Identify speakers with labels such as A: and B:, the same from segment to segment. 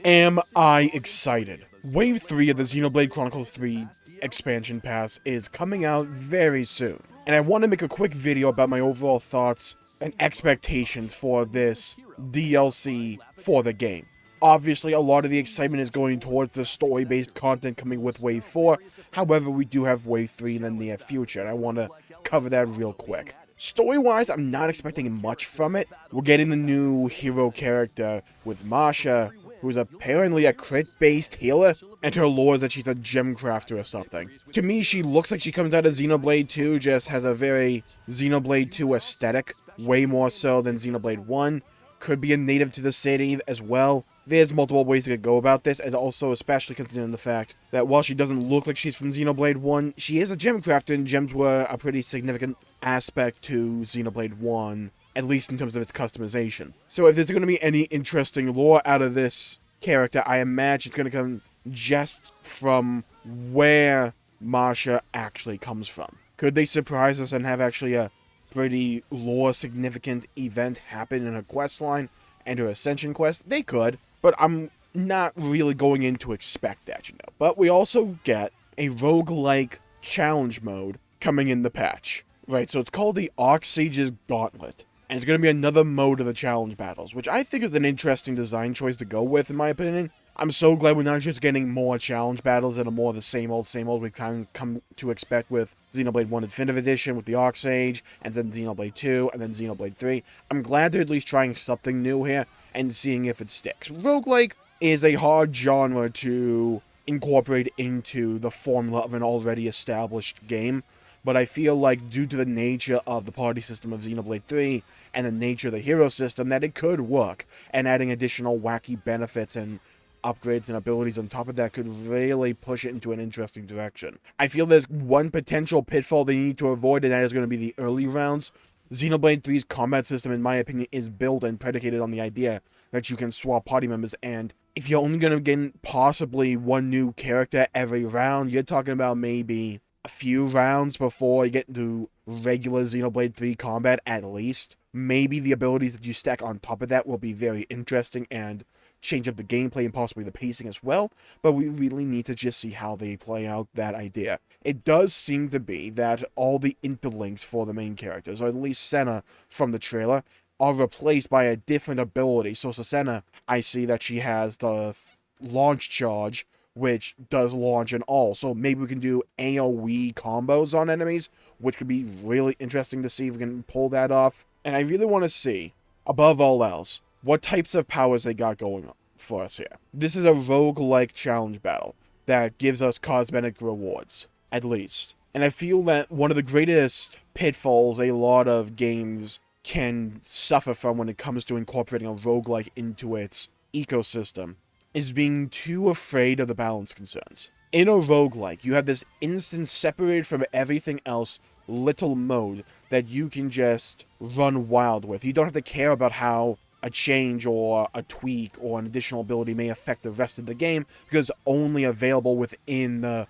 A: Am I excited? Wave 3 of the Xenoblade Chronicles 3 expansion pass is coming out very soon, and I want to make a quick video about my overall thoughts and expectations for this DLC for the game. Obviously, a lot of the excitement is going towards the story-based content coming with Wave 4, however, we do have Wave 3 in the near future, and I want to cover that real quick. Story-wise, I'm not expecting much from it. We're getting the new hero character with Masha, who's apparently a crit-based healer, and her lore is that she's a gem crafter or something. To me, she looks like she comes out of Xenoblade 2, just has a very Xenoblade 2 aesthetic, way more so than Xenoblade 1. Could be a native to the city as well. There's multiple ways to go about this, and also especially considering the fact that while she doesn't look like she's from Xenoblade 1, she is a gem crafter, and gems were a pretty significant aspect to Xenoblade 1, at least in terms of its customization. So if there's going to be any interesting lore out of this character, I imagine it's going to come just from where Masha actually comes from. Could they surprise us and have actually a pretty lore-significant event happen in her questline and her Ascension quest? They could, but I'm not really going in to expect that, But we also get a roguelike challenge mode coming in the patch. Right, so it's called the Sage's Gauntlet, and it's going to be another mode of the challenge battles, which I think is an interesting design choice to go with, in my opinion. I'm so glad we're not just getting more challenge battles that are more the same old we've kind of come to expect with Xenoblade 1 Definitive Edition, with the Sage, and then Xenoblade 2, and then Xenoblade 3. I'm glad they're at least trying something new here, and seeing if it sticks. Roguelike is a hard genre to incorporate into the formula of an already established game, but I feel like due to the nature of the party system of Xenoblade 3 and the nature of the hero system, that it could work, and adding additional wacky benefits and upgrades and abilities on top of that could really push it into an interesting direction. I feel there's one potential pitfall they need to avoid, and that is going to be the early rounds. Xenoblade 3's combat system, in my opinion, is built and predicated on the idea that you can swap party members, and if you're only going to get possibly one new character every round, you're talking about maybe a few rounds before you get into regular Xenoblade 3 combat at least. Maybe the abilities that you stack on top of that will be very interesting and change up the gameplay and possibly the pacing as well, but we really need to just see how they play out that idea. It does seem to be that all the interlinks for the main characters, or at least Senna from the trailer, are replaced by a different ability. So Senna, I see that she has the launch charge, which does launch and all. So maybe we can do AoE combos on enemies, which could be really interesting to see if we can pull that off. And I really want to see, above all else, what types of powers they got going on for us here. This is a roguelike challenge battle that gives us cosmetic rewards, at least. And I feel that one of the greatest pitfalls a lot of games can suffer from when it comes to incorporating a roguelike into its ecosystem is being too afraid of the balance concerns. In a roguelike, you have this instant separated from everything else little mode that you can just run wild with. You don't have to care about how a change or a tweak or an additional ability may affect the rest of the game because it's only available within the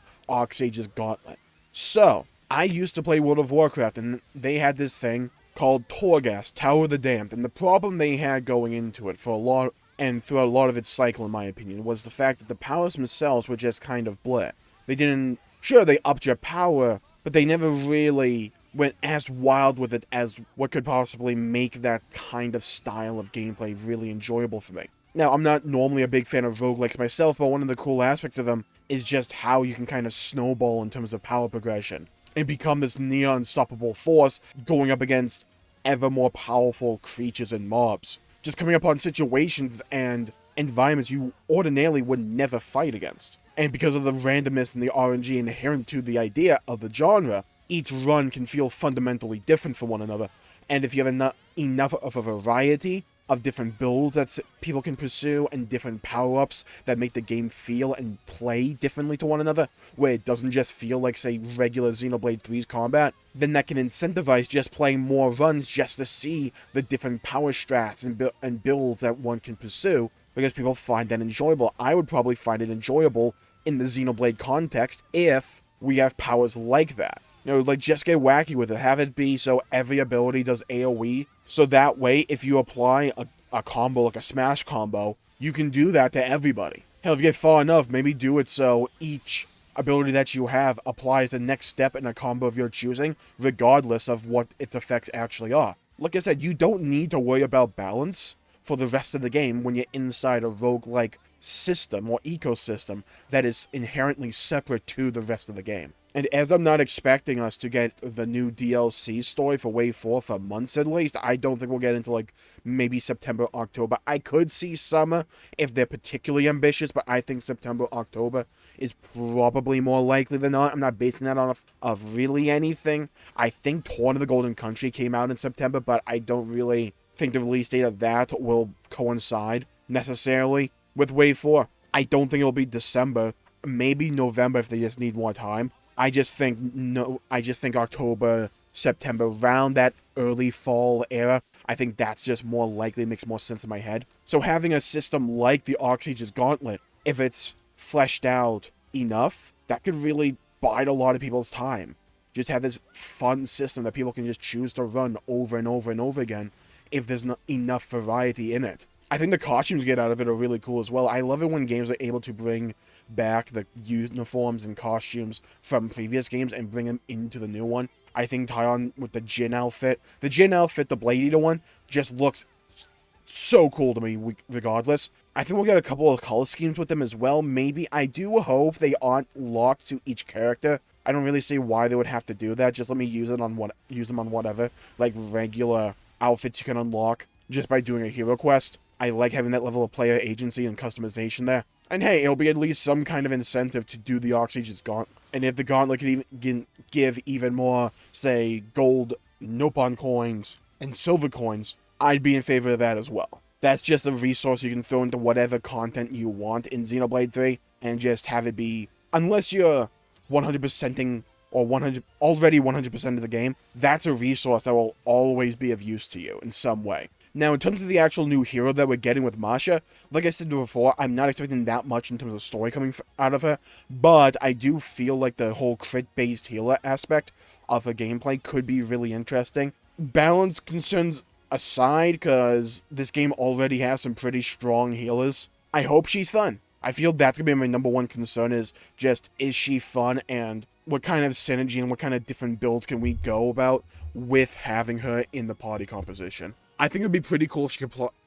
A: Sage's Gauntlet. So, I used to play World of Warcraft, and they had this thing called Torghast, Tower of the Damned, and the problem they had going into it for a lot, and throughout a lot of its cycle, in my opinion, was the fact that the powers themselves were just kind of bleh. They didn't, sure, they upped your power, but they never really went as wild with it as what could possibly make that kind of style of gameplay really enjoyable for me. Now, I'm not normally a big fan of roguelikes myself, but one of the cool aspects of them is just how you can kind of snowball in terms of power progression and become this near unstoppable force going up against ever more powerful creatures and mobs. Just coming upon situations and environments you ordinarily would never fight against. And because of the randomness and the RNG inherent to the idea of the genre, each run can feel fundamentally different from one another, and if you have enough of a variety of different builds that people can pursue and different power-ups that make the game feel and play differently to one another, where it doesn't just feel like, say, regular Xenoblade 3's combat, then that can incentivize just playing more runs just to see the different power strats and builds that one can pursue, because people find that enjoyable. I would probably find it enjoyable in the Xenoblade context if we have powers like that. Like, just get wacky with it. Have it be so every ability does AoE. So that way, if you apply a combo, like a smash combo, you can do that to everybody. Hell, if you get far enough, maybe do it so each ability that you have applies the next step in a combo of your choosing, regardless of what its effects actually are. Like I said, you don't need to worry about balance for the rest of the game when you're inside a roguelike system or ecosystem that is inherently separate to the rest of the game. And as I'm not expecting us to get the new DLC story for Wave 4 for months at least, I don't think we'll get into, like, maybe September, October. I could see summer if they're particularly ambitious, but I think September, October is probably more likely than not. I'm not basing that on of really anything. I think Torn of the Golden Country came out in September, but I don't really think the release date of that will coincide necessarily with Wave 4. I don't think it'll be December, maybe November if they just need more time. I just think October, September, around that early fall era, I think that's just more likely, makes more sense in my head. So having a system like the Oxygen's Gauntlet, if it's fleshed out enough, that could really bide a lot of people's time. Just have this fun system that people can just choose to run over and over and over again if there's not enough variety in it. I think the costumes get out of it are really cool as well. I love it when games are able to bring back the uniforms and costumes from previous games and bring them into the new one. I think Tyon with the Jin outfit, the Blade Eater one, just looks so cool to me regardless. I think we'll get a couple of color schemes with them as well. Maybe. I do hope they aren't locked to each character. I don't really see why they would have to do that. Just let me use them on whatever, like regular outfits you can unlock just by doing a hero quest. I like having that level of player agency and customization there. And hey, it'll be at least some kind of incentive to do the Oxygen's Gauntlet. And if the Gauntlet could even give even more, say, gold Nopon coins and silver coins, I'd be in favor of that as well. That's just a resource you can throw into whatever content you want in Xenoblade 3 and just have it be, unless you're 100%ing or already 100% of the game, that's a resource that will always be of use to you in some way. Now, in terms of the actual new hero that we're getting with Masha, like I said before, I'm not expecting that much in terms of story coming out of her, but I do feel like the whole crit-based healer aspect of her gameplay could be really interesting. Balance concerns aside, because this game already has some pretty strong healers, I hope she's fun. I feel that's going to be my number one concern is just, is she fun, and what kind of synergy and what kind of different builds can we go about with having her in the party composition. I think it would be pretty cool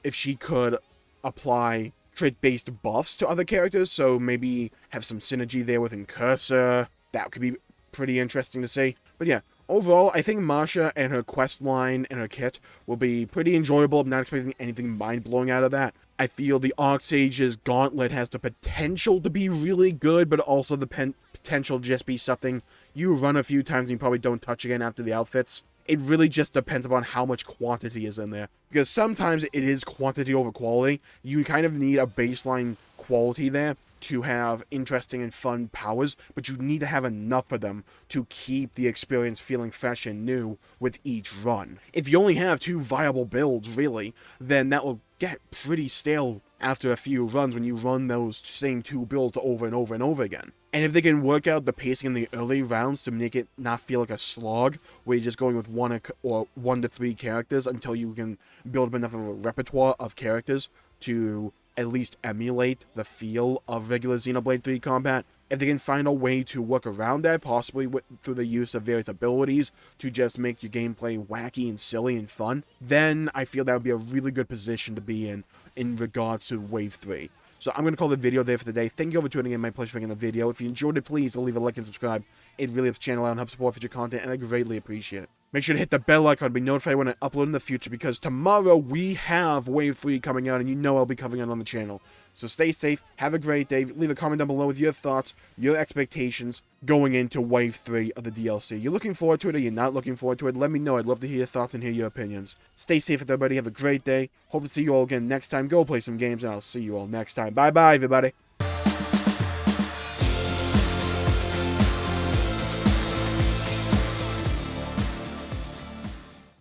A: if she could apply crit-based buffs to other characters, so maybe have some synergy there with Incursor. That could be pretty interesting to see. But yeah, overall, I think Masha and her quest line and her kit will be pretty enjoyable. I'm not expecting anything mind-blowing out of that. I feel the Oxygen's Gauntlet has the potential to be really good, but also the potential to just be something you run a few times and you probably don't touch again after the outfits. It really just depends upon how much quantity is in there. Because sometimes it is quantity over quality. You kind of need a baseline quality there to have interesting and fun powers, but you need to have enough of them to keep the experience feeling fresh and new with each run. If you only have 2 viable builds, really, then that will get pretty stale after a few runs when you run those same 2 builds over and over and over again. And if they can work out the pacing in the early rounds to make it not feel like a slog, where you're just going with 1 to 3 characters until you can build up enough of a repertoire of characters to at least emulate the feel of regular Xenoblade 3 combat, if they can find a way to work around that, possibly through the use of various abilities to just make your gameplay wacky and silly and fun, then I feel that would be a really good position to be in regards to Wave 3. So I'm going to call the video there for the day. Thank you all for tuning in. My pleasure making the video. If you enjoyed it, please leave a like and subscribe. It really helps the channel out and helps support future content, and I greatly appreciate it. Make sure to hit the bell icon to be notified when I upload in the future, because tomorrow we have Wave 3 coming out, and you know I'll be covering it on the channel. So stay safe, have a great day, leave a comment down below with your thoughts, your expectations going into Wave 3 of the DLC. You're looking forward to it or you're not looking forward to it? Let me know. I'd love to hear your thoughts and hear your opinions. Stay safe, everybody. Have a great day. Hope to see you all again next time. Go play some games, and I'll see you all next time. Bye-bye, everybody.